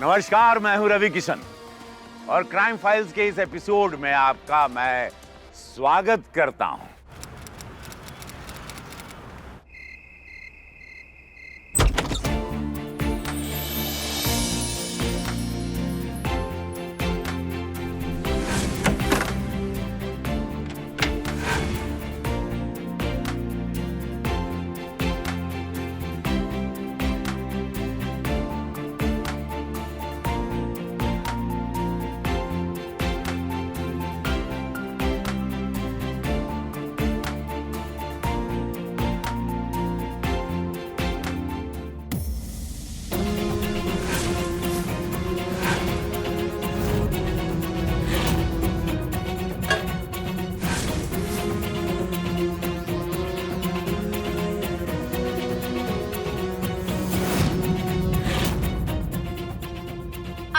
नमस्कार, मैं हूं रवि किशन और क्राइम फाइल्स के इस एपिसोड में आपका मैं स्वागत करता हूं।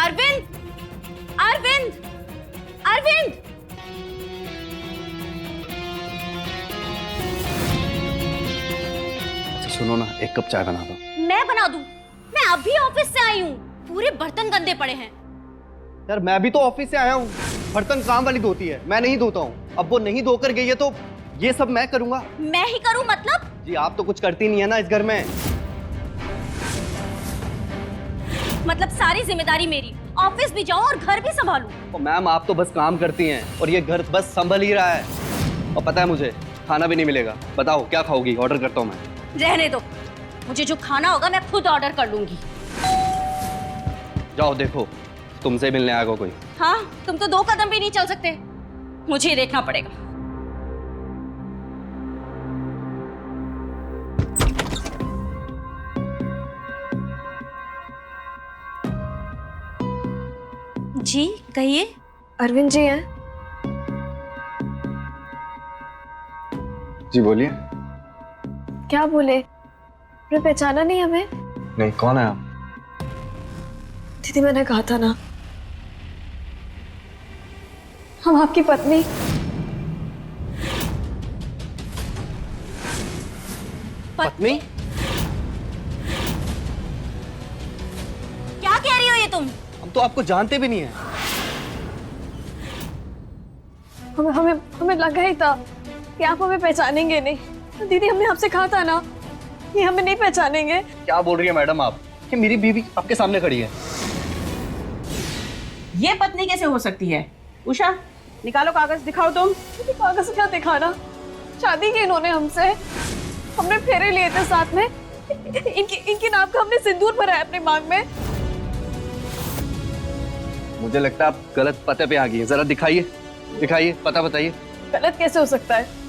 अरविंद! अरविंद! अरविंद! अच्छा सुनो ना, एक कप चाय बना दो। मैं बना दूं? मैं अभी ऑफिस से आई हूँ, पूरे बर्तन गंदे पड़े हैं। यार मैं भी तो ऑफिस से आया हूँ, बर्तन काम वाली धोती है, मैं नहीं धोता हूँ। अब वो नहीं धो कर गई है तो ये सब मैं करूँगा। मैं ही करूँ मतलब? जी आप तो कुछ करती नहीं है ना इस घर में। मतलब सारी जिम्मेदारी मेरी, ऑफिस भी जाऊँ और घर भी संभालूं। तो मैम आप तो बस काम करती हैं और ये घर बस संभल ही रहा है। और पता है मुझे खाना भी नहीं मिलेगा। बताओ क्या खाओगी? ऑर्डर करता हूँ मैं। रहने दो, मुझे जो खाना होगा मैं खुद ऑर्डर कर लूंगी। जाओ देखो तुमसे मिलने आएगा कोई। हाँ, तुम तो 2 कदम भी नहीं चल सकते, मुझे ही देखना पड़ेगा। जी कहिए। अरविंद जी हैं? जी बोलिए। क्या बोले? आपने पहचाना नहीं हमें? नहीं, कौन है आप? दीदी मैंने कहा था ना, हम आपकी पत्नी। पत्नी? क्या कह रही हो ये तुम? हम तो आपको जानते भी नहीं है। हमें हमें हमें लगा ही था कि आप हमें पहचानेंगे नहीं। दीदी हमने आपसे कहा था ना कि हमें नहीं पहचानेंगे। क्या बोल रही है मैडम आप कि मेरी बीवी आपके सामने खड़ी है? ये पत्नी कैसे हो सकती है? उषा निकालो कागज, दिखाओ तुम। दीदी कागज क्या दिखाना? शादी की इन्होंने हमसे, हमने फेरे लिए थे साथ में। इनकी नाम का हमने सिंदूर भरा है अपने मांग में। मुझे लगता है आप गलत पते पे आ गई हैं। जरा दिखाइए, दिखाइए, पता बताइए। गलत कैसे हो सकता है?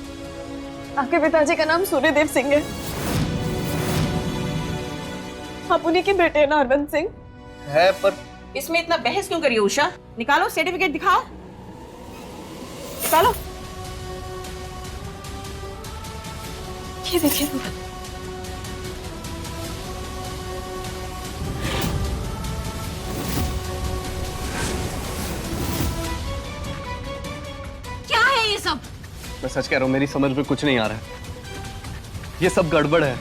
आपके पिताजी का नाम सूर्यदेव सिंह है। आप उन्हीं के बेटे हैं ना अरविंद सिंह? है पर इसमें इतना बहस क्यों करिए उषा? निकालो सर्टिफिकेट, दिखाओ, निकालो। ये देखिए, क्या है ये सब? मैं सच कह रहा हूँ, मेरी समझ में कुछ नहीं आ रहा है। ये सब गड़बड़ है।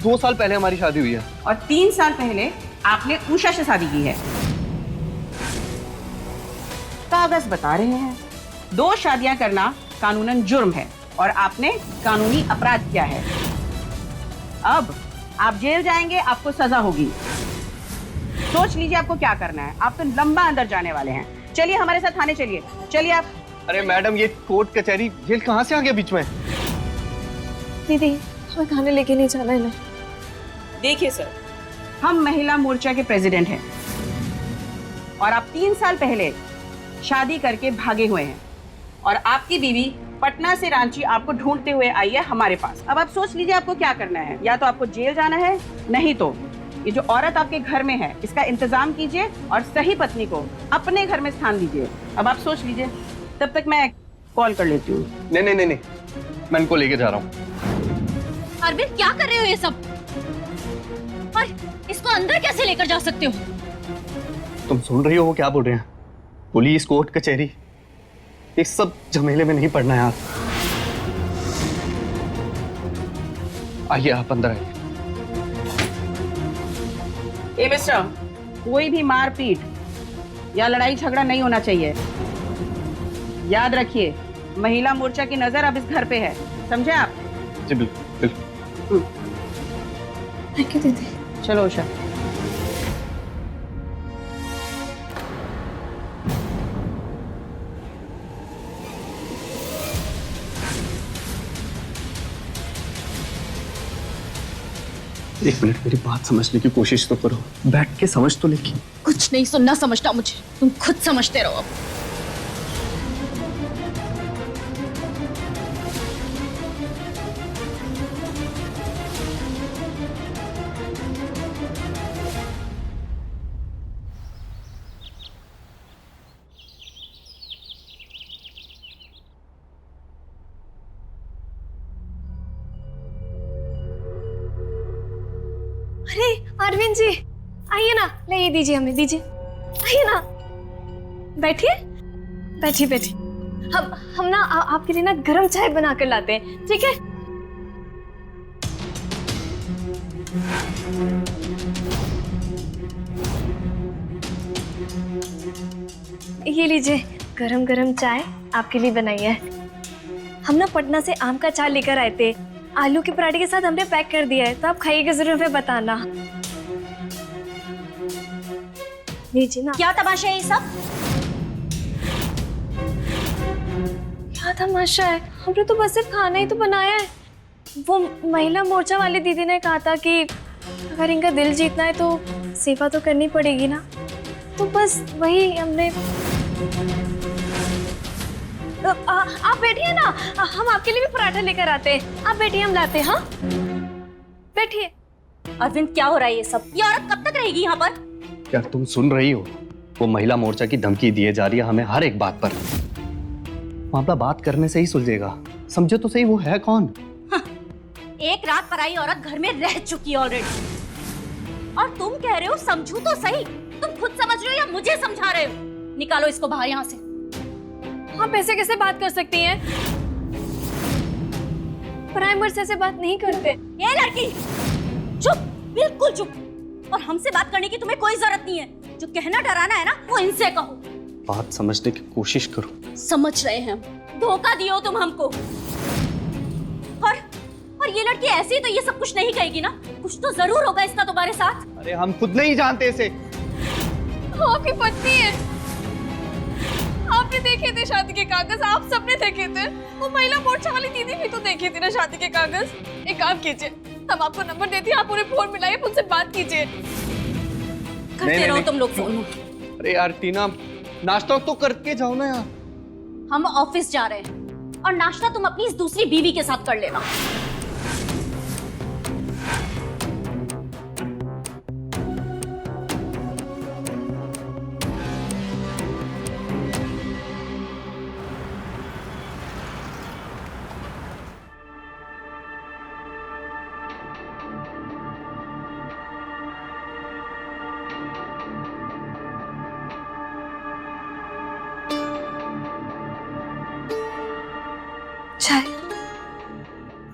2 साल पहले हमारी शादी हुई है और 3 साल पहले आपने उषा से शादी की है। कागज बता रहे हैं 2 शादियां करना कानूनन जुर्म है और आपने कानूनी अपराध किया है। अब आप जेल जाएंगे, आपको सजा होगी। सोच लीजिए आपको क्या करना है। आप तो लंबा अंदर जाने वाले हैं। चलिए हमारे साथ थाने चलिए, चलिए आप। अरे मैडम ये कोर्ट कचहरी जेल कहाँ से आ गया बीच में? दीदी हमें खाने लेके नहीं जाना है ना। देखिए सर, हम महिला मोर्चा के प्रेसिडेंट हैं और आप 3 साल पहले शादी करके भागे हुए हैं और आपकी बीवी पटना से रांची आपको ढूंढते हुए आई है हमारे पास। अब आप सोच लीजिए आपको क्या करना है। या तो आपको जेल जाना है, नहीं तो ये जो औरत आपके घर में है इसका इंतजाम कीजिए और सही पत्नी को अपने घर में स्थान दीजिए। अब आप सोच लीजिए, तब तक मैं कॉल कर लेती हूँ। नहीं नहीं नहीं नहीं, मैं इनको लेके जा रहा हूँ। अरविंद क्या कर रहे हो ये सब? और इसको अंदर कैसे लेकर जा सकते हो? तुम सुन रही हो वो क्या बोल रहे हैं? पुलिस, कोर्ट, कचहरी, इस सब झमेले में नहीं पड़ना यार। आइए आप अंदर आइए। ए मिस्टर, कोई भी मारपीट या लड़ाई झगड़ा नहीं होना चाहिए। याद रखिए, महिला मोर्चा की नजर अब इस घर पे है, समझे आप? जी बिल्कुल बिल्कुल। थैंक यू दीदी। चलो उषा। एक मिनट, मेरी बात समझने की कोशिश तो करो, बैठ के समझ तो लेगी। कुछ नहीं सुनना समझना मुझे, तुम खुद समझते रहो अब। अरे अरविंद जी, आइए ना, ले ये दीजिए, हमें दीजिए, आइए ना, बैठिए बैठिए बैठिए। हम ना आपके लिए ना गरम चाय बना कर लाते हैं, ठीक है? ये लीजिए, गरम गरम चाय आपके लिए बनाई है। हम ना पटना से आम का चाय लेकर आए थे, आलू के पराठे के साथ हमने पैक कर दिया है, तो आप खाइएगा जरूर, हमें बताना। लीजिए ना। क्या तमाशा है ये सब? क्या तमाशा है? हमने तो बस सिर्फ खाना ही तो बनाया है। वो महिला मोर्चा वाली दीदी ने कहा था कि अगर इनका दिल जीतना है तो सेवा तो करनी पड़ेगी ना, तो बस वही हमने। आप बैठिए ना, हम आपके लिए भी पराठा लेकर आते हैं। आप बैठिए, हम लाते हैं। हाँ बैठिए। अरविंद, क्या हो रहा है ये सब? ये औरत कब तक रहेगी यहाँ पर? यार तुम सुन रही हो? वो महिला मोर्चा की धमकी दिए जा रही है हमें हर एक बात पर। मामला बात करने से ही सुलझेगा, समझो तो सही, वो है कौन? एक रात पराई औरत घर में रह चुकी है ऑलरेडी, और तुम कह रहे हो समझू तो सही। तुम खुद समझ रहे हो या मुझे समझा रहे हो? निकालो इसको बाहर यहाँ से। आप ऐसे कैसे बात कर सकती हैं? प्राइमर से ऐसे बात नहीं करते। ये लड़की चुप, बिल्कुल चुप। और हमसे बात करने की तुम्हें कोई जरूरत नहीं है। जो कहना डराना है ना, वो इनसे कहो। बात समझने की कोशिश करो। समझ रहे हैं हम, धोखा दियो तुम हमको। और ये लड़की ऐसे ही तो ये सब कुछ नहीं कहेगी ना, कुछ तो जरूर होगा इसका तुम्हारे साथ। अरे हम खुद नहीं जानते इसे। आपकी पत्नी है, आपने देखे थे शादी के कागज, आप सबने देखे थे। वो महिला मोर्चा वाली दीदी भी तो देखी थी ना शादी के कागज। एक काम कीजिए, हम आपको नंबर देती हैं, आप उन्हें फोन मिलाइए, उनसे बात कीजिए। करते रहो तुम लोग फोन। अरे यार टीना, नाश्ता तो करके जाओ ना यार। हम ऑफिस जा रहे हैं, और नाश्ता तुम अपनी इस दूसरी बीवी के साथ कर लेना। चाय?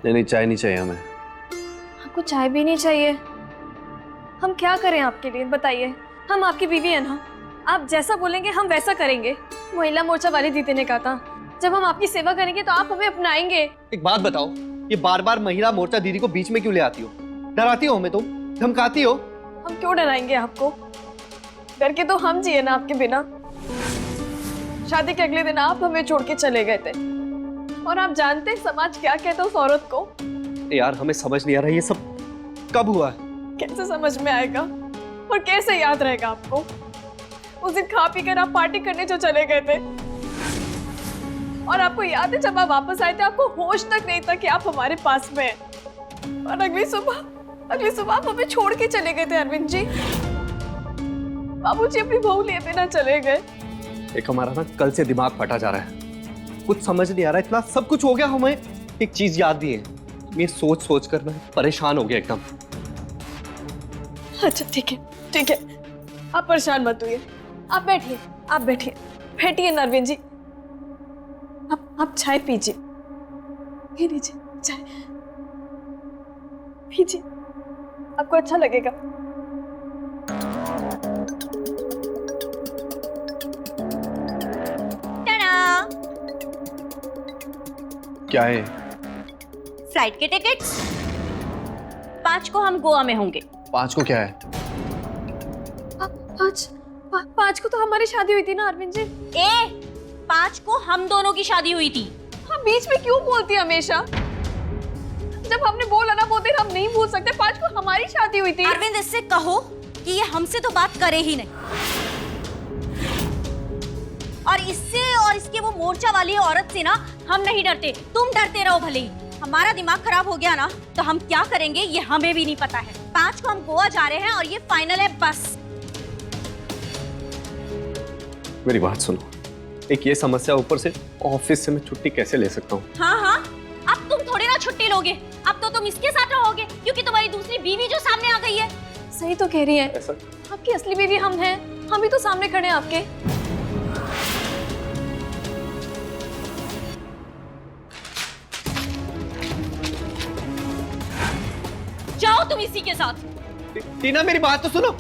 नहीं, चाय नहीं चाहिए हमें। आपको चाय भी नहीं चाहिए? हम क्या करें आपके लिए, बताइए। हम आपकी बीवी है ना, आप जैसा बोलेंगे हम वैसा करेंगे। महिला मोर्चा वाली दीदी ने कहा था, जब हम आपकी सेवा करेंगे तो आप हमें अपनाएंगे। एक बात बताओ, ये बार बार महिला मोर्चा दीदी को बीच में क्यों ले आती हो? डराती हो हमें तुम, धमकाती हो। हम क्यों डराएंगे आपको? डर के तो हम जिए ना आपके बिना। शादी के अगले दिन आप हमें छोड़ के चले गए थे, और आप जानते हैं समाज क्या कहता है उस औरत को। यार हमें समझ नहीं आ रहा ये सब कब हुआ है? कैसे समझ में आएगा और कैसे याद रहेगा आपको? उस दिन खा पी कर आप पार्टी करने जो चले गए थे, और आपको याद है जब आप वापस आए थे आपको होश तक नहीं था कि आप हमारे पास में हैं। और अगली सुबह आप हमें छोड़ के चले गए थे अरविंद जी। बाबूजी अपनी बहू लिए बिना चले गए। एक हमारा ना कल से दिमाग फटा जा रहा है, कुछ समझ नहीं आ रहा, इतना सब कुछ हो गया। हमें एक चीज याद नहीं है, मैं सोच कर मैं परेशान हो गया एकदम। अच्छा ठीक है, आप परेशान मत होइए। आप बैठिए नरविंद जी। आप चाय पीजिए, ये लीजिए चाय पीजिए, आपको अच्छा लगेगा। क्या है? फ्लाइट के टिकट्स। 5 को हम गोवा में होंगे। 5 को क्या है? 5 को तो हमारी शादी हुई थी ना अरविंद जी। 5 को हम दोनों की शादी हुई थी। हम बीच में क्यों बोलती हमेशा? जब हमने बोला ना वो दिन हम नहीं भूल सकते। 5 को हमारी शादी हुई थी। अरविंद, इससे कहो कि ये हमसे तो बात करे ही नहीं। और इससे और इसके वो मोर्चा वाली औरत से ना हम नहीं डरते। तुम डरते रहो भले ही। हमारा दिमाग खराब हो गया ना तो हम क्या करेंगे ये हमें भी नहीं पता है। 5 को हम गोवा जा रहे हैं और ये फाइनल है बस। मेरी बात सुनो, एक ये समस्या ऊपर से ऑफिस से मैं छुट्टी कैसे ले सकता हूँ? हाँ, अब तुम थोड़ी ना छुट्टी लोगे। अब तो तुम इसके साथ रहोगे क्योंकि तुम्हारी दूसरी बीवी जो सामने आ गई है। सही तो कह रही है। ऐसा? आपकी असली बीवी हम हैं। हम ही तो सामने खड़े हैं आपके। जाओ तुम इसी के साथ। टीना मेरी बात तो सुनो।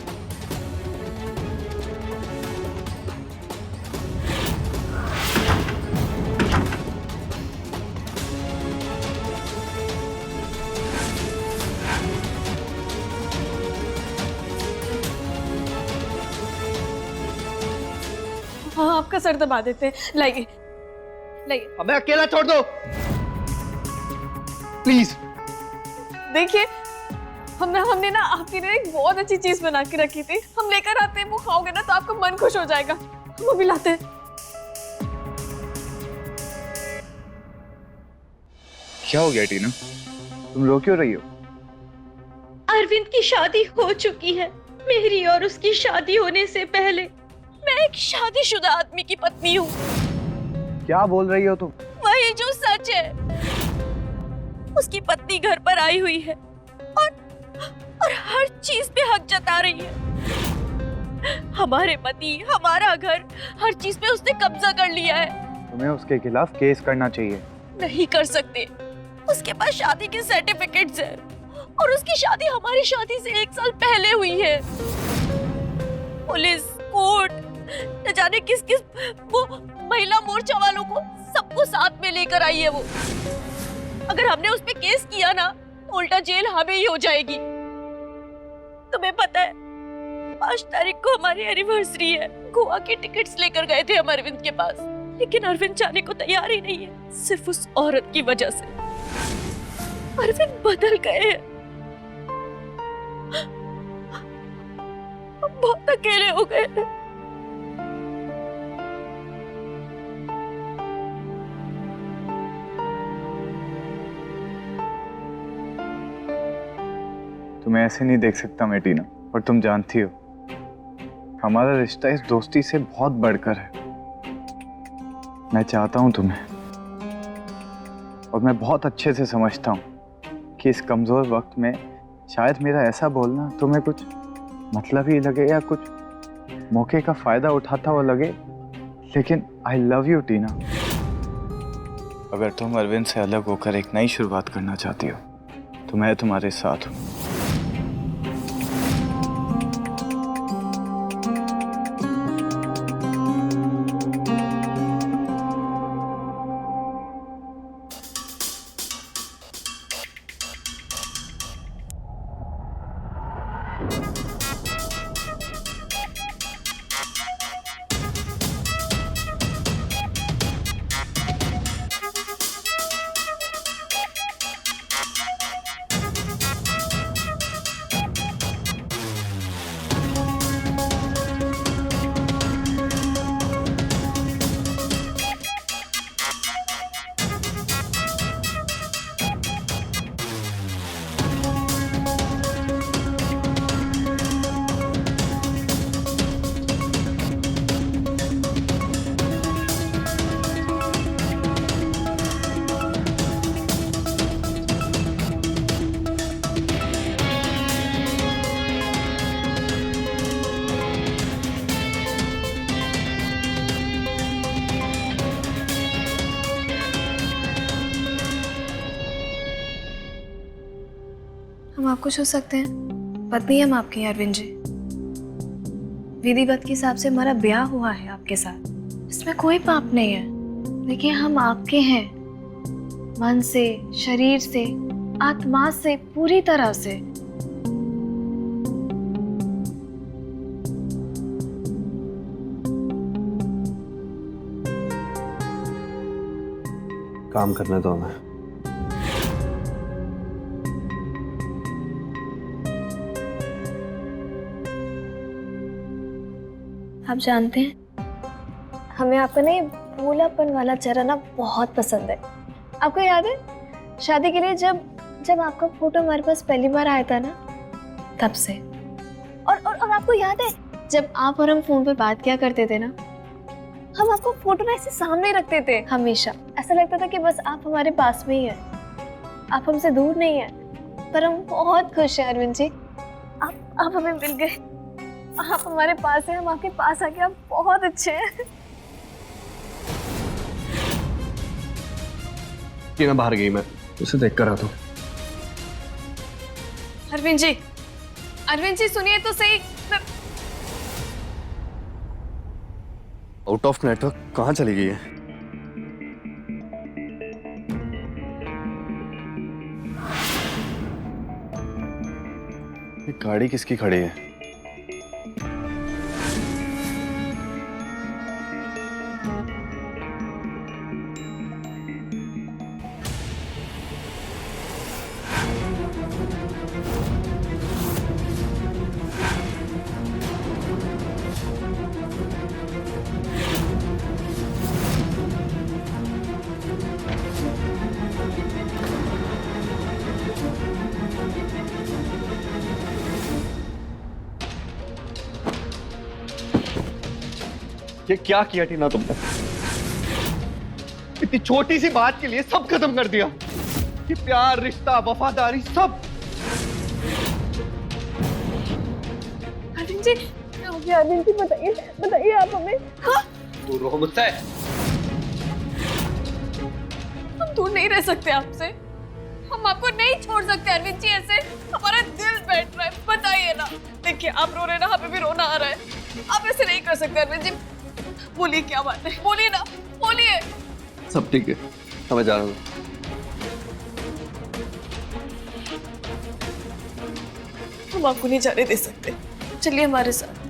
हाँ, आपका सर दबा देते हैं। लाइए। हमें अकेला छोड़ दो प्लीज। देखिए, हमने ना आपके लिए एक बहुत अच्छी चीज बना के रखी थी। हम लेकर आते हैं, वो खाओगे ना तो आपका मन खुश हो जाएगा। हम अभी लाते हैं। क्या हो गया टीना, तुम रो क्यों रही हो? अरविंद की शादी हो चुकी है। मेरी और उसकी शादी होने से पहले मैं एक शादीशुदा आदमी की पत्नी हूँ। क्या बोल रही हो तुम? वही जो सच है। उसकी पत्नी घर पर आई हुई है और हर चीज पे हक जता रही है। हमारे पति, हमारा घर, हर चीज पे उसने कब्जा कर लिया है। तुम्हें उसके खिलाफ केस करना चाहिए। नहीं कर सकते। उसके पास शादी के सर्टिफिकेट्स हैं और उसकी शादी हमारी शादी से 1 साल पहले हुई है। पुलिस, कोर्ट, न जाने किस किस वो महिला मोर्चा वालों को सबको साथ में लेकर आई है वो। अगर हमने उस पे केस किया ना तो उल्टा जेल हमें ही हो जाएगी। तुम्हें पता है 5 तारीख को हमारी एनिवर्सरी है। गोवा के टिकट्स लेकर गए थे हम अरविंद के पास, लेकिन अरविंद जाने को तैयार ही नहीं है। सिर्फ उस औरत की वजह से अरविंद बदल गए हैं। हम बहुत अकेले हो गए हैं। तुम्हें ऐसे नहीं देख सकता मैं टीना, और तुम जानती हो हमारा रिश्ता इस दोस्ती से बहुत बढ़कर है। मैं चाहता हूं तुम्हें, और मैं बहुत अच्छे से समझता हूं कि इस कमजोर वक्त में शायद मेरा ऐसा बोलना तुम्हें कुछ मतलब ही लगे या कुछ मौके का फायदा उठाता हुआ लगे, लेकिन आई लव यू टीना। अगर तुम अरविंद से अलग होकर एक नई शुरुआत करना चाहती हो तो मैं तुम्हारे साथ हूं। हम आप खुश हो सकते हैं। पत्नी हम आपके हैं अरविंद जी। विधिवत के हिसाब से हमारा ब्याह हुआ है आपके साथ, इसमें कोई पाप नहीं है। देखिए, हम आपके हैं मन से, शरीर से, आत्मा से, पूरी तरह से। काम करने दो हमें। आप जानते हैं, हमें आपका ना ये भोलापन वाला चेहरा ना बहुत पसंद है। आपको याद है शादी के लिए जब आपका फोटो हमारे पास पहली बार आया था ना, तब से। और आपको याद है जब आप और हम फोन पर बात किया करते थे ना, हम आपको फोटो ना ऐसे सामने रखते थे हमेशा। ऐसा लगता था कि बस आप हमारे पास में ही हैं, आप हमसे दूर नहीं हैं। पर हम बहुत खुश हैं अरविंद जी, आप हमें मिल गए, आप हमारे पास हैं, हम आपके पास आ गए, आप बहुत अच्छे हैं। टीना बाहर गई, मैं उसे देख कर आता हूँ। अरविंद जी सुनिए तो सही। आउट ऑफ नेटवर्क कहाँ चली गई है? ये गाड़ी किसकी खड़ी है? ये क्या किया टीना तुमने? इतनी छोटी सी बात के लिए सब खत्म कर दिया। ये प्यार, रिश्ता, वफादारी सब। अरविंद जी बताइए आप हमें। हाँ? दूर रहो मुझसे। हम दूर नहीं रह सकते आपसे, हम आपको नहीं छोड़ सकते अरविंद जी। ऐसे हमारा दिल बैठ रहा है, बताइए ना। देखिए आप रो रहे ना, हमें भी रोना आ रहा है। आप ऐसे नहीं कर सकते अरविंद जी। बोलिए क्या बात है, बोलिए ना, बोलिए। सब ठीक है, मैं जा रहा हूँ। हम आपको नहीं जाने दे सकते, चलिए हमारे साथ।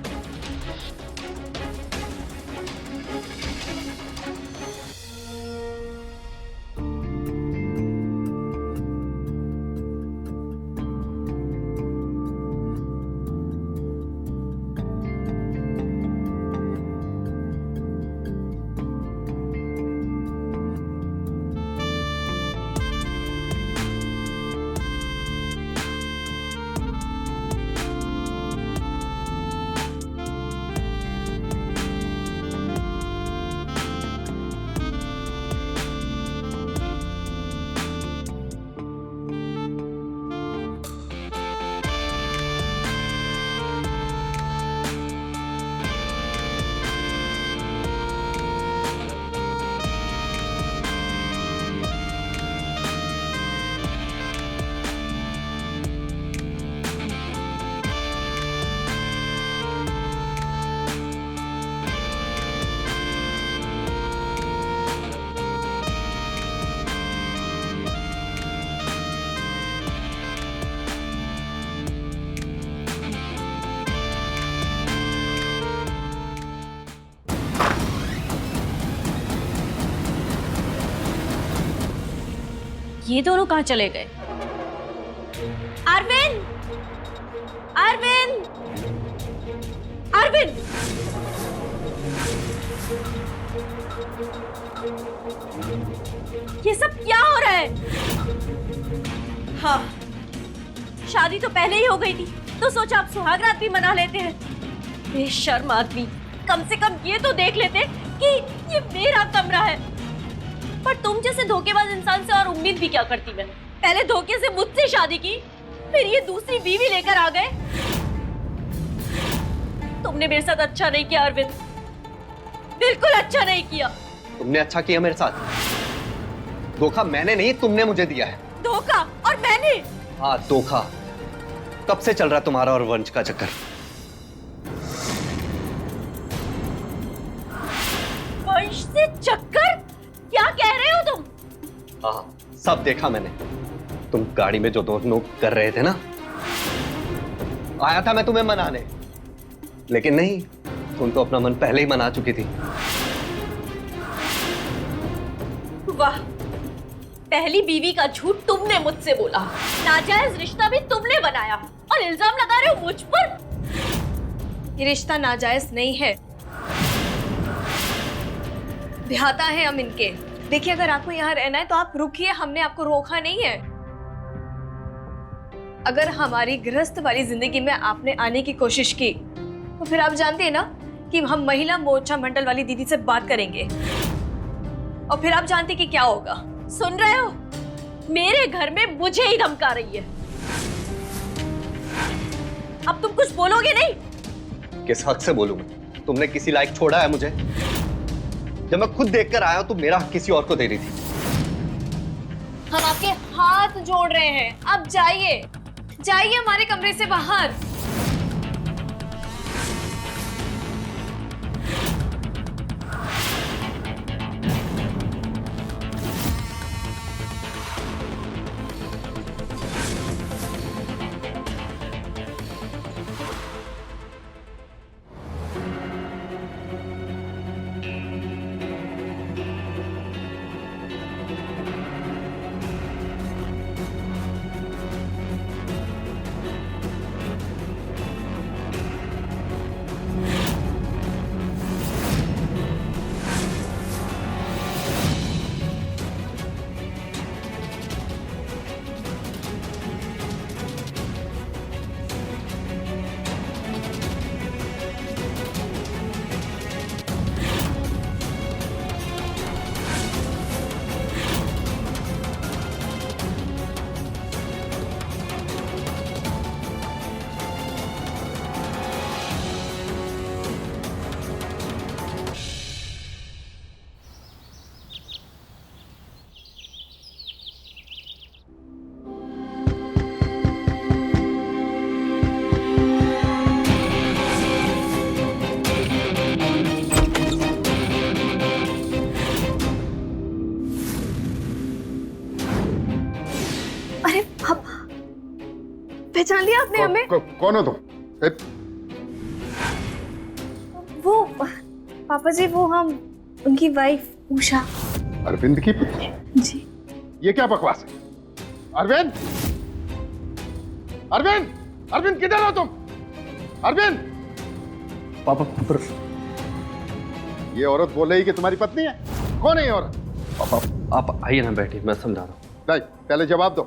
ये दोनों कहाँ चले गए? अरविंद! अरविंद! अरविंद! ये सब क्या हो रहा है? हाँ, शादी तो पहले ही हो गई थी, तो सोचा आप सुहाग रात भी मना लेते हैं। बेशर्म आदमी, कम से कम ये तो देख लेते कि ये मेरा कमरा है। पर तुम जैसे धोखेबाज इंसान से और उम्मीद भी क्या करती मैं? पहले धोखे से मुझसे शादी की, फिर ये दूसरी बीवी लेकर आ गए। तुमने मेरे साथ अच्छा नहीं किया अरविंद, बिल्कुल अच्छा नहीं किया। तुमने अच्छा किया मेरे साथ। धोखा मैंने नहीं, तुमने मुझे दिया है। धोखा? और मैंने? हाँ, धोखा। कब से चल रहा तुम्हारा और वंश का चक्कर? वंश से चक्कर? क्या कह रहे हो तुम? हाँ, सब देखा मैंने। तुम गाड़ी में जो दोनों कर रहे थे ना, आया था मैं तुम्हें मनाने, लेकिन नहीं, तुम तो अपना मन पहले ही मना चुकी थी। वाह, पहली बीवी का झूठ तुमने मुझसे बोला, नाजायज रिश्ता भी तुमने बनाया और इल्जाम लगा रहे हो मुझ पर। ये रिश्ता नाजायज नहीं है, ब्याहता है हम इनके। देखिए, अगर आपको यहाँ रहना है तो आप रुकिए, हमने आपको रोका नहीं है। अगर हमारी गृहस्थ वाली जिंदगी में आपने आने की कोशिश की तो फिर आप जानते हैं ना कि हम महिला मोर्चा मंडल वाली दीदी से बात करेंगे, और फिर आप जानते कि क्या होगा। सुन रहे हो, मेरे घर में मुझे ही धमका रही है। अब तुम कुछ बोलोगे नहीं? किस हक से बोलूंगा? तुमने किसी लायक छोड़ा है मुझे? जब मैं खुद देखकर आया हूं, तुम मेरा हक किसी और को दे रही थी। हम आपके हाथ जोड़ रहे हैं, अब जाइए, जाइए हमारे कमरे से बाहर। पहचान लिया आपने हमें? कौन हो तुम? वो पापा जी, वो हम उनकी वाइफ उषा। अरविंद की पुत्री? जी। ये क्या बकवास है? अरविंद, अरविंद, अरविंद किधर हो तुम? अरविंद! पापा, ये औरत बोल रही कि तुम्हारी पत्नी है। कौन है ये औरत? पापा आप आइए ना, बैठिए, मैं समझा रहा हूँ। नहीं, पहले जवाब दो।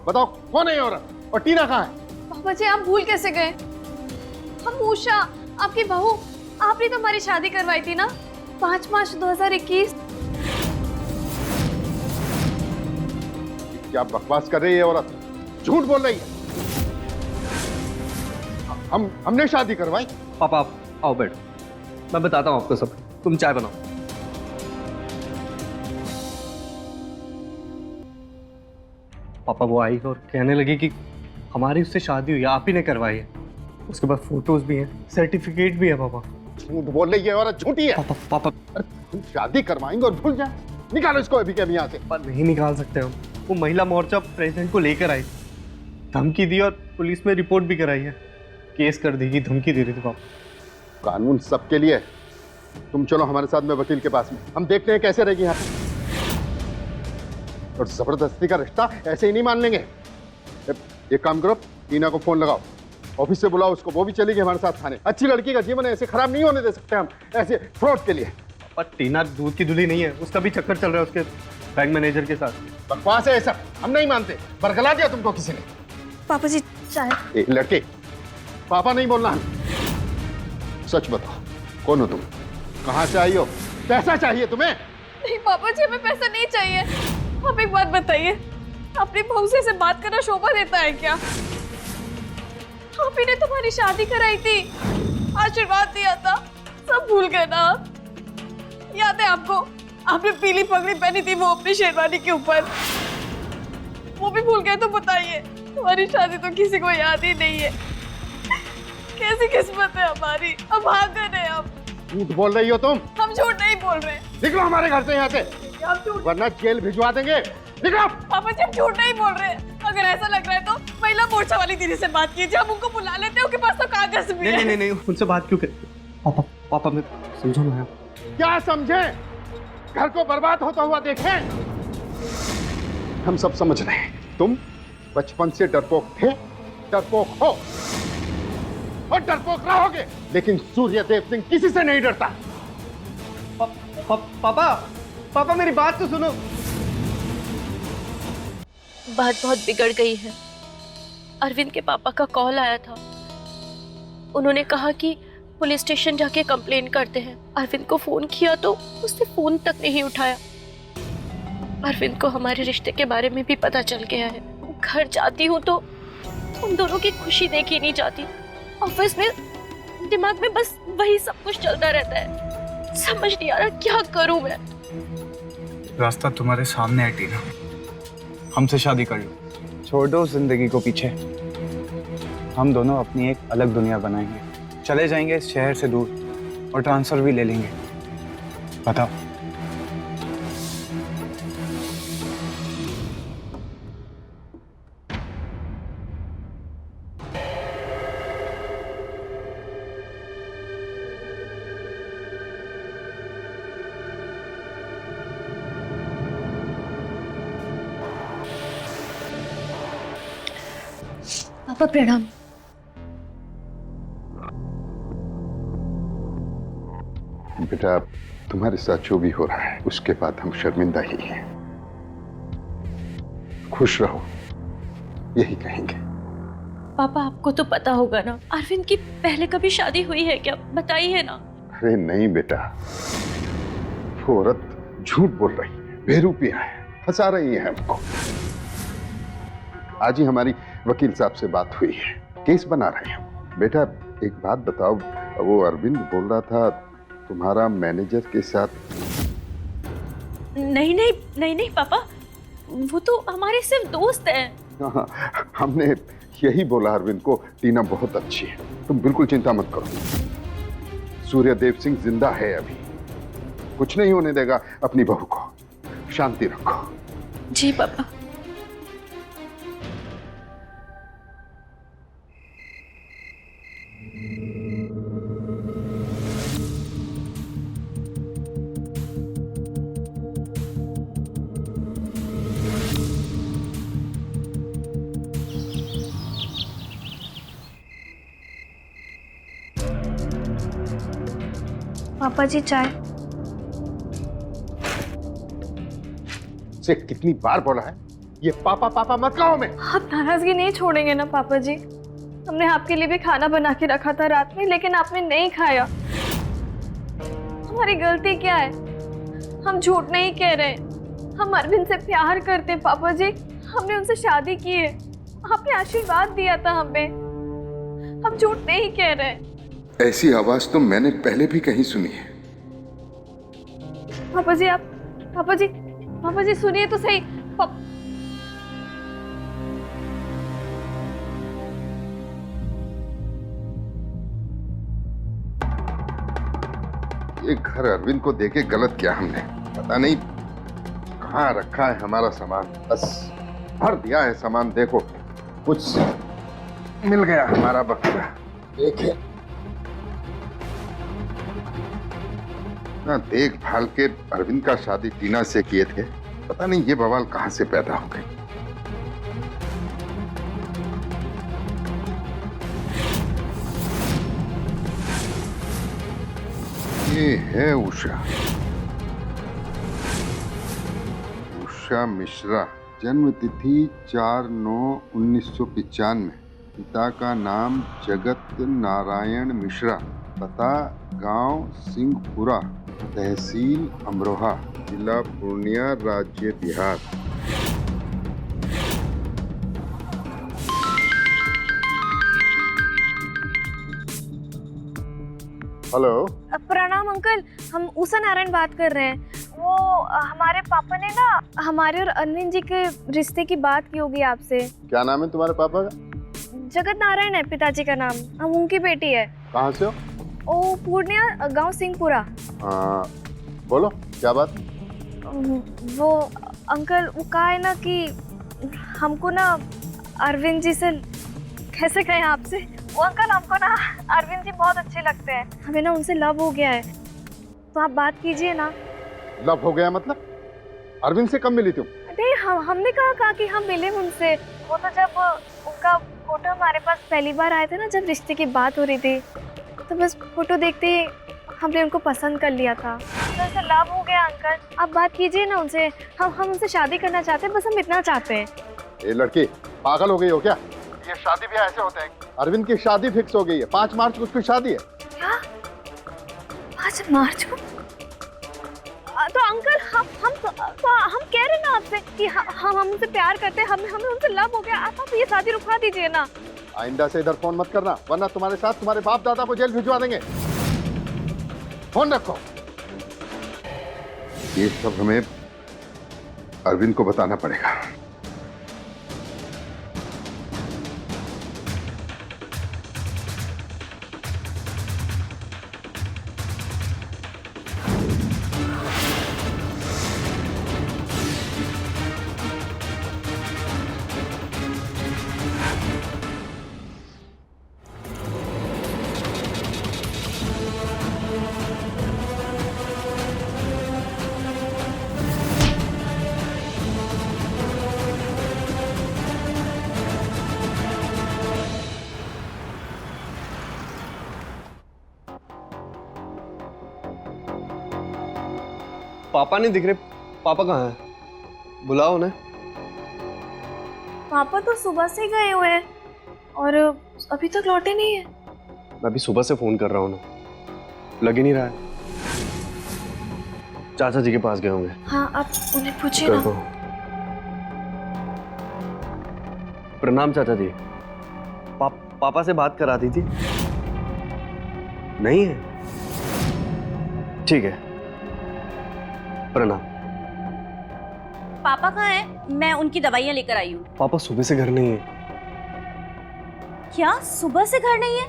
बताओ कौन है ये औरत और टीना कहाँ है? पापा जी, आप भूल कैसे गए? हम उषा, आपकी बहू। आपने तो हमारी शादी करवाई थी ना 5 मार्च 2021। क्या बकवास कर रही है औरत? झूठ बोल रही है। हमने शादी करवाई। पापा आप आओ, बैठो, मैं बताता हूँ आपको सब। तुम चाय बनाओ। पापा वो आई और कहने लगी कि हमारी उससे शादी हुई, आप ही ने करवाई है। उसके बाद फोटोज भी हैं, सर्टिफिकेट भी है। पापा झूठ बोल रही है औरत, झूठी है। पापा अरे तुम शादी करवाएंगे और भूल जाए? निकालो इसको अभी के अभी यहाँ से। पर नहीं निकाल सकते हम। वो महिला मोर्चा प्रेसिडेंट को लेकर आई, धमकी दी और पुलिस में रिपोर्ट भी कराई है। केस कर देगी, धमकी दे रही थी। पापा कानून सबके लिए। तुम चलो हमारे साथ में वकील के पास में, हम देखते हैं कैसे रहेगी यहाँ पे। और जबरदस्ती का रिश्ता ऐसे ही नहीं मान लेंगे। एक काम करो, टीना को फोन लगाओ, ऑफिस से बुलाओ उसको, वो भी चलेगी हमारे साथ थाने। अच्छी लड़की का जीवन ऐसे खराब नहीं होने दे सकते हम, ऐसे फ्रॉड के लिए। पर टीना दूध की धुली नहीं है, उसका भी चक्कर चल रहा है उसके बैंक मैनेजर के साथ। बकवास है ऐसा, हम नहीं मानते। बरगला दिया तुमको किसी ने। पापा जी चाय। लड़के, पापा नहीं बोलना। सच बताओ, कौन हो तुम? कहाँ से आई हो? पैसा चाहिए तुम्हें? नहीं पापा जी, हमें पैसा नहीं चाहिए। आप एक बात बताइए, अपनी बहू से बात करना शोभा देता है क्या? आप ही ने तुम्हारी शादी कराई थी, आशीर्वाद दिया था, सब भूल गए ना आप? याद है आपको? आपने पीली पगड़ी पहनी थी वो अपनी शेरवानी के ऊपर, वो भी भूल गए? तो बताइए, तुम्हारी शादी तो किसी को याद ही नहीं है। कैसी किस्मत है हमारी, अब भागन है हम। झूठ बोल रही हो तुम। हम झूठ नहीं बोल रहे। निकलो हमारे घर से यहाँ से, आप झूठ। वरना जेल भिजवा देंगे। निकलो। पापा जी हम झूठ नहीं बोल रहे हैं। अगर ऐसा लग रहा है तो महिला मोर्चा वाली दीदी से बात कीजिए, हम उनको बुला लेते हैं, उनके पास तो कागज भी है। नहीं उनसे बात क्यों कर? पापा पापा मैं समझो ना। क्या समझे? घर को बर्बाद होता हुआ देखें। हम सब समझ रहे हैं तुम बचपन से डरपोक थे, डरपोक हो और डरपोक रहोगे, लेकिन सूर्यदेव सिंह किसी से नहीं डरता। पापा मेरी बात तो सुनो। बात बहुत बिगड़ गई है। अरविंद के पापा का कॉल आया था। उन्होंने कहा कि पुलिस स्टेशन जाके कंप्लेन करते हैं। अरविंद को फोन किया तो उसने फोन तक नहीं उठाया। अरविंद को हमारे रिश्ते के बारे में भी पता चल गया है। घर जाती हूँ तो उन दोनों की खुशी देखी नहीं जाती। ऑफिस में दिमाग में बस वही सब कुछ चलता रहता है। समझ नहीं आ रहा क्या करूं मैं। रास्ता तुम्हारे सामने है टीना, हमसे शादी कर लो, छोड़ दो जिंदगी को पीछे। हम दोनों अपनी एक अलग दुनिया बनाएंगे, चले जाएंगे इस शहर से दूर और ट्रांसफर भी ले लेंगे। बताओ। पापा प्रणाम। बेटा तुम्हारे साथ जो भी हो रहा है उसके बाद हम शर्मिंदा ही हैं। खुश रहो यही कहेंगे। पापा आपको तो पता होगा ना, अरविंद की पहले कभी शादी हुई है क्या? बताइए ना। अरे नहीं बेटा, वो औरत झूठ बोल रही है, बेरूपिया है, फंसा रही है हमको। आज ही हमारी वकील साहब से बात हुई है, केस बना रहे हैं। बेटा एक बात बताओ, वो अरविंद बोल रहा था तुम्हारा मैनेजर के साथ। नहीं पापा, वो तो हमारे सिर्फ दोस्त हैं। हाँ, हमने यही बोला अरविंद को, टीना बहुत अच्छी है, तुम बिल्कुल चिंता मत करो। सूर्यदेव सिंह जिंदा है, अभी कुछ नहीं होने देगा अपनी बहू को, शांति रखो। जी पापा। पापा जी चाय। से कितनी बार बोला है ये पापा पापा मत कहो। मैं आप नाराजगी नहीं छोड़ेंगे ना पापा जी? हमने आपके लिए भी खाना बना के रखा था रात में, लेकिन आपने नहीं खाया। हमारी गलती क्या है? हम झूठ नहीं कह रहे, हम अरविंद से प्यार करते हैं पापा जी। हमने उनसे शादी की है, आपने आशीर्वाद दिया था हमें। हम झूठ नहीं कह रहे। ऐसी आवाज तो मैंने पहले भी कहीं सुनी है। पापा जी आप पापा जी सुनिए तो सही। ये घर अरविंद को देके गलत किया हमने, पता नहीं कहाँ रखा है हमारा सामान। बस भर दिया है सामान, देखो कुछ मिल गया हमारा बक्सा। देखे ना, देखभाल के अरविंद का शादी टीना से किए थे, पता नहीं ये बवाल कहाँ से पैदा हो गई। ये है उषा मिश्रा, जन्म तिथि 4/9/1995, पिता का नाम जगत नारायण मिश्रा, पता गांव सिंहपुरा, तहसील अमरोहा, जिला पूर्णिया, राज्य बिहार। हेलो। प्रणाम अंकल, हम उषा नारायण बात कर रहे हैं। वो हमारे पापा ने ना हमारे और अरविंद जी के रिश्ते की बात की होगी आपसे। क्या नाम है तुम्हारे पापा का? जगत नारायण है पिताजी का नाम, हम उनकी बेटी है। कहाँ से हो? ओ पूर्णिया, गांव सिंहपुरा। बोलो क्या बात? वो अंकल वो कहा है ना कि हमको ना अरविंद जी से, कैसे कहें आपसे, वो अंकल हमको ना अरविंद जी बहुत अच्छे लगते हैं, हमें ना उनसे लव हो गया है, तो आप बात कीजिए ना। लव हो गया मतलब? अरविंद से कब मिली तुम? नहीं हमने कहा कि हम मिले उनसे, वो तो जब उनका फोटो हमारे पास पहली बार आए थे ना, जब रिश्ते की बात हो रही थी, तो बस फोटो देखते ही हमने उनको पसंद कर लिया था, तो ऐसे लव हो गया। अंकल आप बात कीजिए ना उनसे, हम उनसे शादी करना चाहते हैं, बस हम इतना चाहते हैं। ये लड़की पागल हो गई हो क्या? ये शादी भी ऐसे होते हैं। अरविंद की शादी फिक्स हो गई है, 5 मार्च को उसकी शादी है। क्या 5 मार्च को? तो अंकल हम कह रहे हैं ना आपसे कि हम उनसे प्यार करते हैं, हमें उनसे लव हो गया, आप ये शादी रुकवा दीजिए ना। आइंदा से इधर फोन मत करना, वरना तुम्हारे साथ तुम्हारे बाप दादा को जेल भिजवा देंगे। फोन रखो। ये सब हमें अरविंद को बताना पड़ेगा। पापा नहीं दिख रहे, पापा कहाँ हैं? बुलाओ उन्हें। पापा तो सुबह से गए हुए हैं और अभी तक लौटे नहीं है। मैं अभी सुबह से फोन कर रहा हूँ ना, लग ही नहीं रहा है। चाचा जी के पास गए होंगे। हाँ आप उन्हें पूछिए कर ना। दो। प्रणाम चाचा जी। पापा से बात करा दी थी? नहीं है? ठीक है, प्रणाम। पापा कहाँ हैं? मैं उनकी दवाइयाँ लेकर आई हूँ। पापा सुबह से घर नहीं है। क्या सुबह से घर नहीं है?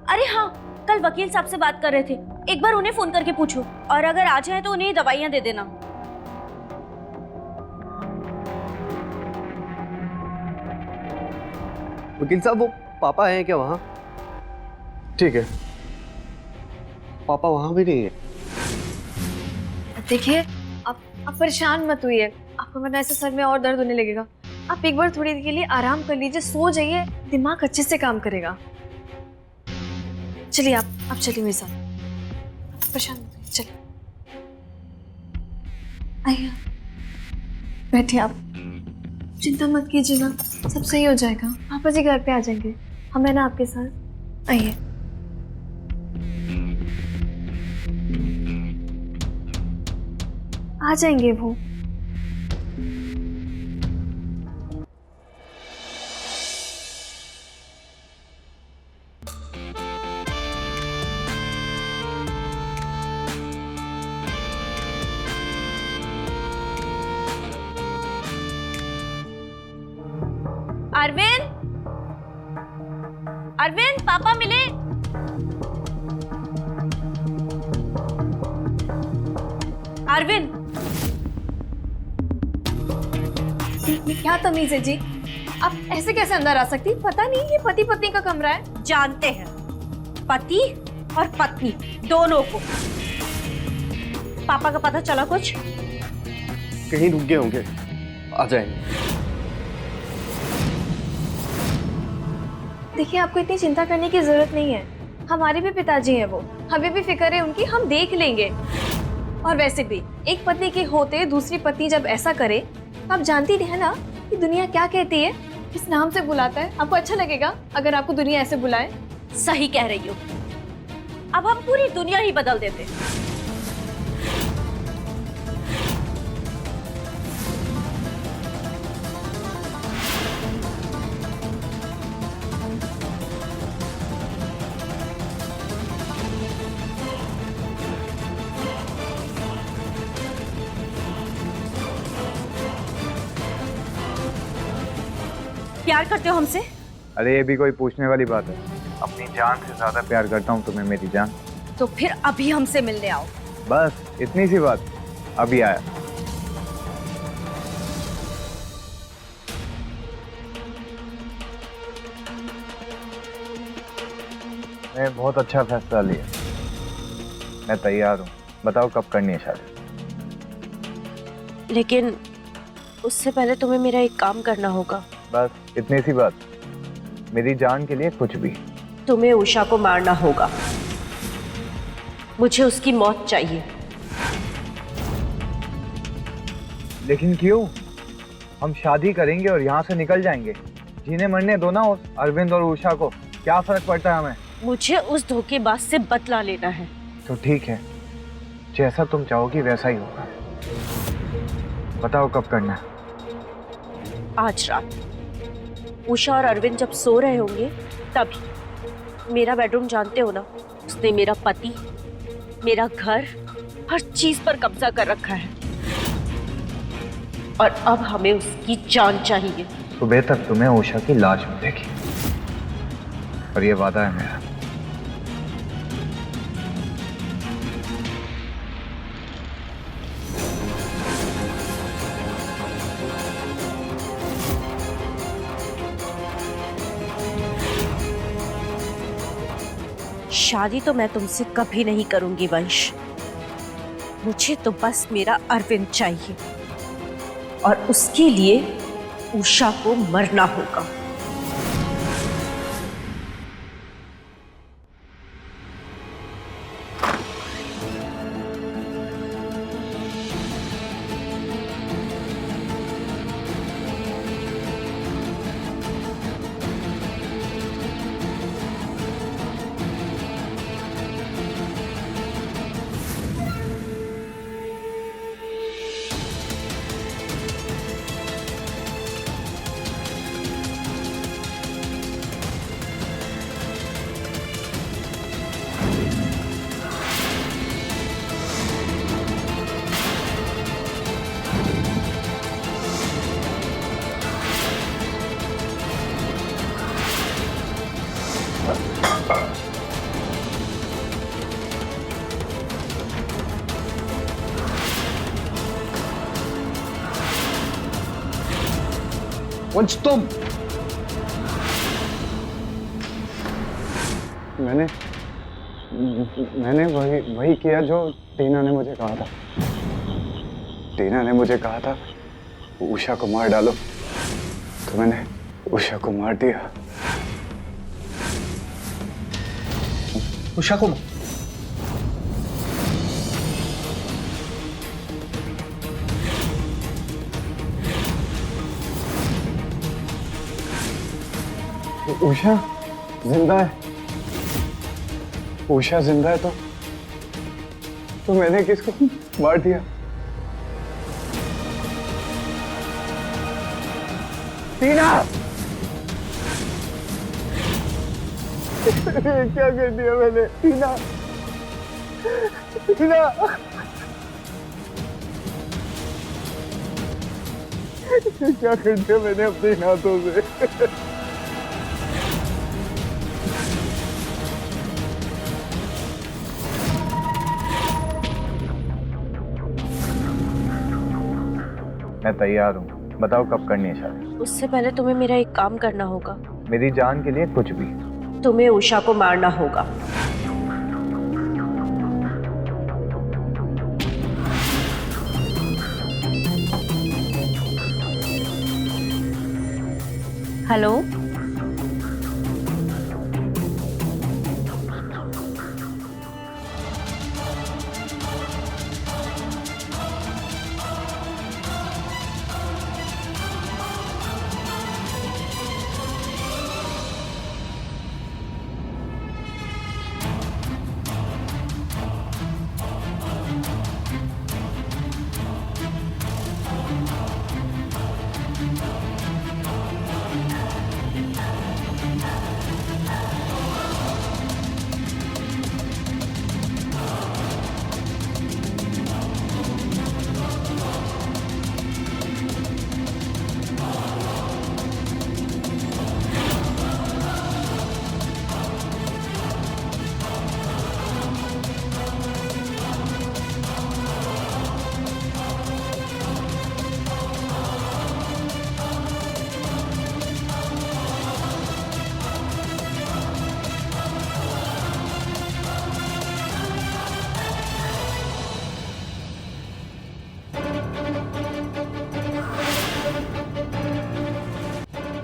अरे हाँ, कल वकील साहब से बात कर रहे थे, एक बार उन्हें फोन करके पूछो, और अगर आ जाए तो उन्हें दवाइयाँ दे देना। वकील साहब वो पापा हैं क्या वहाँ? ठीक है, पापा वहाँ भी नहीं है। देखिए आप परेशान मत होइए, आपको वरना ऐसे सर में और दर्द होने लगेगा। आप एक बार थोड़ी देर के लिए आराम कर लीजिए, सो जाइए, दिमाग अच्छे से काम करेगा। चलिए आप चलिए मेरे साथ, परेशान मत होइए, चलिए आइए बैठिए, आप चिंता मत कीजिए ना, सब सही हो जाएगा। पापा जी घर पे आ जाएंगे, हम है ना आपके साथ। आइए आ जाएंगे वो। अरविंद, अरविंद पापा मिले। अरविंद, क्या तमीज है जी, आप ऐसे कैसे अंदर आ सकती? पता नहीं ये पति पत्नी का कमरा है। जानते हैं पति और पत्नी दोनों को। पापा का पता चला कुछ? कहीं रुक गए होंगे, आ जाएंगे। देखिए आपको इतनी चिंता करने की जरूरत नहीं है, हमारे भी पिताजी हैं वो, हमें भी फिक्र है उनकी, हम देख लेंगे। और वैसे भी एक पत्नी के होते दूसरी पत्नी जब ऐसा करे, तो आप जानती है ना कि दुनिया क्या कहती है, किस नाम से बुलाता है। आपको अच्छा लगेगा अगर आपको दुनिया ऐसे बुलाए? सही कह रही हो, अब हम पूरी दुनिया ही बदल देते। प्यार करते हो हमसे? अरे ये भी कोई पूछने वाली बात है? अपनी जान से ज्यादा प्यार करता हूँ तुम्हें मेरी जान। तो फिर अभी हमसे मिलने आओ, बस इतनी सी बात, अभी आया। मैं बहुत अच्छा फैसला लिया, मैं तैयार हूँ। बताओ कब करनी है शादी? लेकिन उससे पहले तुम्हें मेरा एक काम करना होगा। बस इतनी सी बात, मेरी जान के लिए कुछ भी। तुम्हें उषा को मारना होगा। मुझे उसकी मौत चाहिए। लेकिन क्यों? हम शादी करेंगे और यहाँ से निकल जाएंगे। जीने मरने दो ना उस अरविंद और उषा को, क्या फर्क पड़ता है हमें? मुझे उस धोखेबाज से बदला लेना है। तो ठीक है, जैसा तुम चाहोगी वैसा ही होगा। बताओ कब करना है? आज रात उषा और अरविंद जब सो रहे होंगे तभी। मेरा बेडरूम जानते हो ना, उसने मेरा पति, मेरा घर, हर चीज पर कब्जा कर रखा है और अब हमें उसकी जान चाहिए। सुबह तक तुम्हें उषा की लाश मिलेगी और ये वादा है मेरा। शादी तो मैं तुमसे कभी नहीं करूंगी वंश। मुझे तो बस मेरा अरविंद चाहिए और उसके लिए उषा को मरना होगा। वंश तुम। मैंने वही किया जो टीना ने मुझे कहा था। टीना ने मुझे कहा था उषा को मार डालो, तो मैंने उषा को मार दिया। उषा को उषा जिंदा है? उषा जिंदा है तो मैंने किसको मार दिया? टीना! क्या कर दिया मैंने? टीना! टीना! क्या कर दिया मैंने अपने हाथों से? मैं तैयार हूँ। बताओ कब करनी है शादी? उससे पहले तुम्हें मेरा एक काम करना होगा। मेरी जान के लिए कुछ भी। तुम्हें उषा को मारना होगा। हेलो,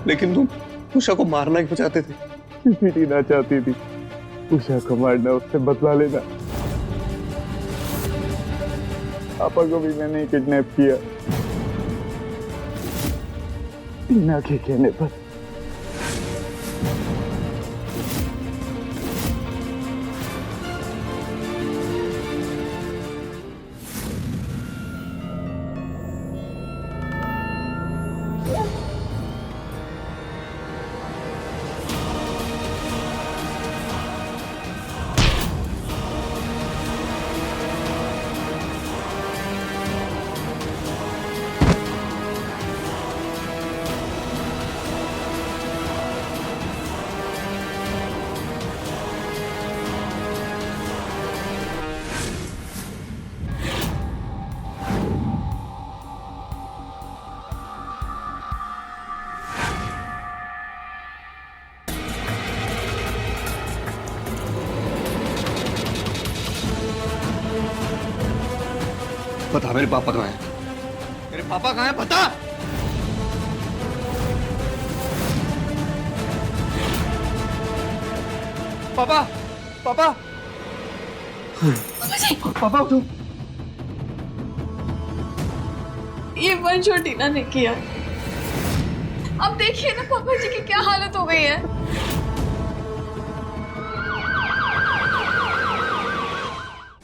लेकिन तुम उषा को मारना क्यों चाहते थे? क्योंकि टीना चाहती थी उषा को मारना, उससे बदला लेना। पापा को भी मैंने किडनैप किया टीना के कहने पर। बता मेरे पापा कहाँ हैं? मेरे पापा कहाँ हैं? बता। पापा, पापा, पापा उठो। ये वंश और टीना ने किया। अब देखिए ना पापा जी की क्या हालत हो गई है।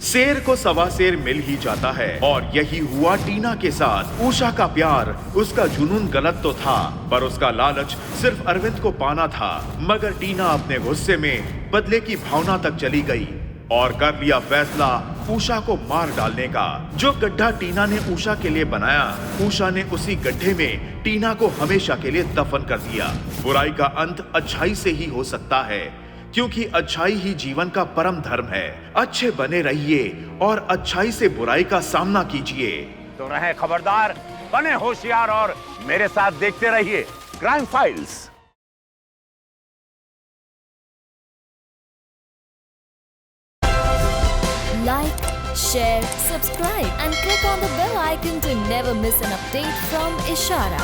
शेर को सवा शेर मिल ही जाता है और यही हुआ टीना के साथ। उषा का प्यार, उसका जुनून गलत तो था, पर उसका लालच सिर्फ अरविंद को पाना था। मगर टीना अपने गुस्से में बदले की भावना तक चली गई और कर लिया फैसला उषा को मार डालने का। जो गड्ढा टीना ने उषा के लिए बनाया, उषा ने उसी गड्ढे में टीना को हमेशा के लिए दफन कर दिया। बुराई का अंत अच्छाई से ही हो सकता है, क्योंकि अच्छाई ही जीवन का परम धर्म है। अच्छे बने रहिए और अच्छाई से बुराई का सामना कीजिए। तो रहे खबरदार, बने होशियार और मेरे साथ देखते रहिए crime files. Like, share, subscribe and click on the bell icon to never miss an update from Ishara.